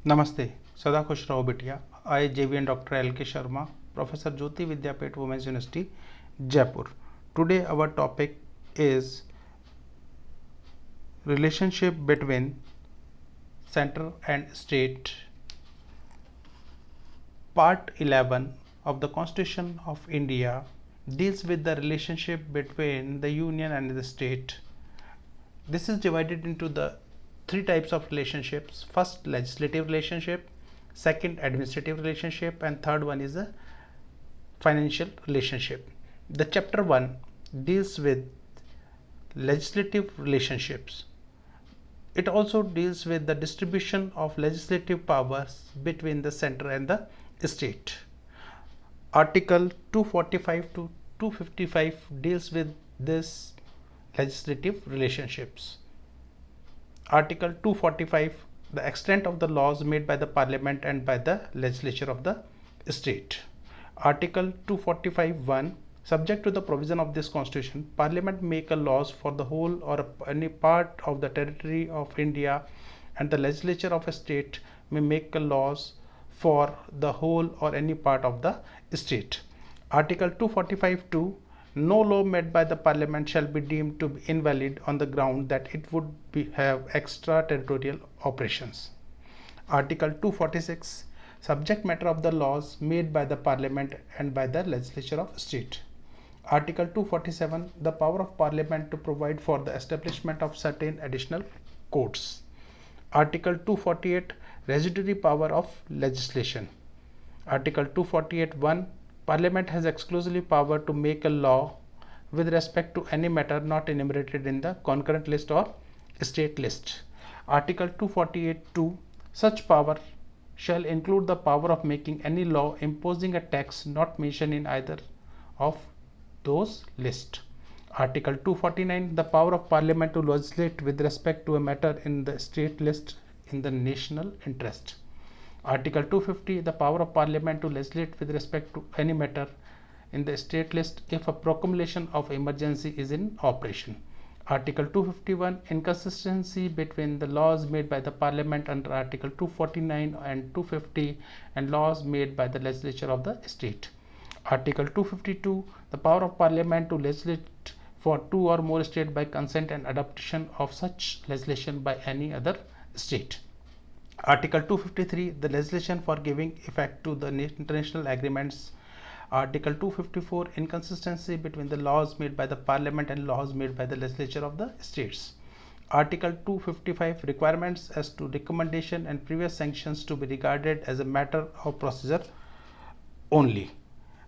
नमस्ते, सदा खुश रहो बिटिया। आई JVN Dr. LK Sharma, Professor Jyoti Vidyapeth Women's University, Jaipur. Today our topic is relationship between center and state. Part 11 of the Constitution of India deals with the relationship between the union and the state. This is divided into the three types of relationships. First, legislative relationship, second, administrative relationship, and third one is a financial relationship. The chapter 1 deals with legislative relationships. It also deals with the distribution of legislative powers between the center and the state. Article 245 to 255 deals with this legislative relationships. Article 245, the extent of the laws made by the parliament and by the legislature of the state. Article 245(1), subject to the provision of this constitution, parliament make a laws for the whole or any part of the territory of India, and the legislature of a state may make a laws for the whole or any part of the state. Article 245(2), no law made by the parliament shall be deemed to be invalid on the ground that it would have extraterritorial operations. Article 246, subject matter of the laws made by the parliament and by the legislature of state. Article 247, the power of parliament to provide for the establishment of certain additional courts. Article 248, residuary power of legislation. Article 248(1), Parliament has exclusively power to make a law with respect to any matter not enumerated in the concurrent list or state list. Article 248(2), such power shall include the power of making any law imposing a tax not mentioned in either of those lists. Article 249, the power of Parliament to legislate with respect to a matter in the state list in the national interest. Article 250, the power of Parliament to legislate with respect to any matter in the state list if a proclamation of emergency is in operation. Article 251, inconsistency between the laws made by the Parliament under Article 249 and 250 and laws made by the legislature of the state. Article 252, the power of Parliament to legislate for two or more states by consent and adoption of such legislation by any other state. Article 253, the legislation for giving effect to the international agreements. Article 254, inconsistency between the laws made by the parliament and laws made by the legislature of the states. Article 255, requirements as to recommendation and previous sanctions to be regarded as a matter of procedure only.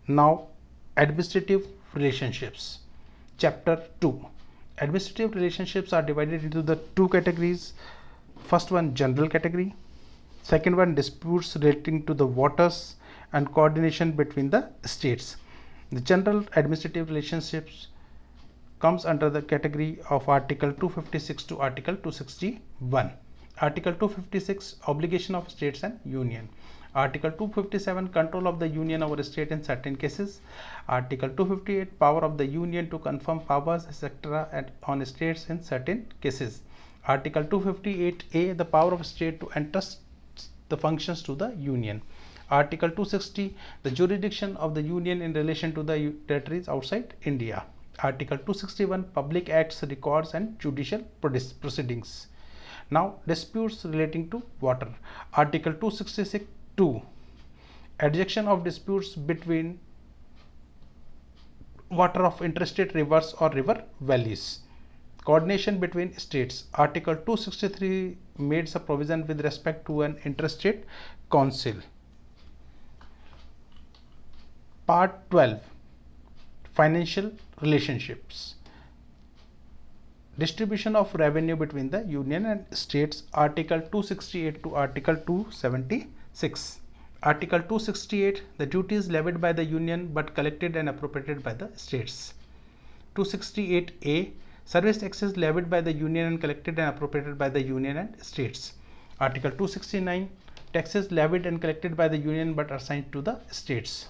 Now, administrative relationships. Chapter 2. Administrative relationships are divided into the two categories. First one, general category. Second one, disputes relating to the waters and coordination between the states. The general administrative relationships comes under the category of Article 256 to Article 261. Article 256, obligation of states and union. Article 257, control of the union over state in certain cases. Article 258, power of the union to confirm powers etc. on states in certain cases. Article 258A, the power of state to entrust the functions to the union. Article 260, the jurisdiction of the union in relation to the territories outside India. Article 261, public acts, records and judicial proceedings. Now, disputes relating to water. Article 266(2), adjudication of disputes between water of interstate rivers or river valleys. Coordination between states. Article 263 makes a provision with respect to an interstate council. Part 12, financial relationships. Distribution of revenue between the union and states. Article 268 to Article 276. Article 268, the duties levied by the union but collected and appropriated by the states. 268A, service taxes levied by the union and collected and appropriated by the union and states. Article 269, taxes levied and collected by the union but assigned to the states.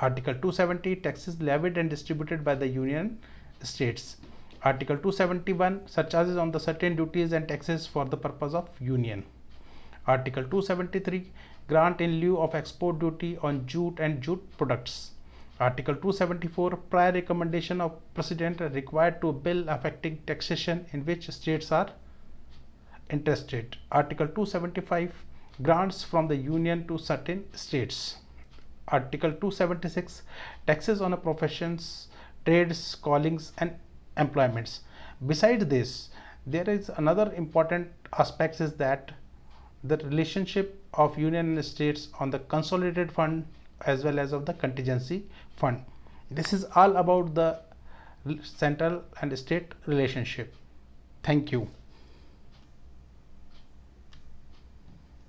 Article 270, taxes levied and distributed by the union and states. Article 271, surcharges on the certain duties and taxes for the purpose of union. Article 273, grant in lieu of export duty on jute and jute products. Article 274, prior recommendation of President required to bill affecting taxation in which states are interested. Article 275, grants from the Union to certain states. Article 276, taxes on a professions, trades, callings and employments. Besides this, there is another important aspect is that the relationship of union and states on the consolidated fund as well as of the contingency fund. This is all about the central and state relationship. Thank you.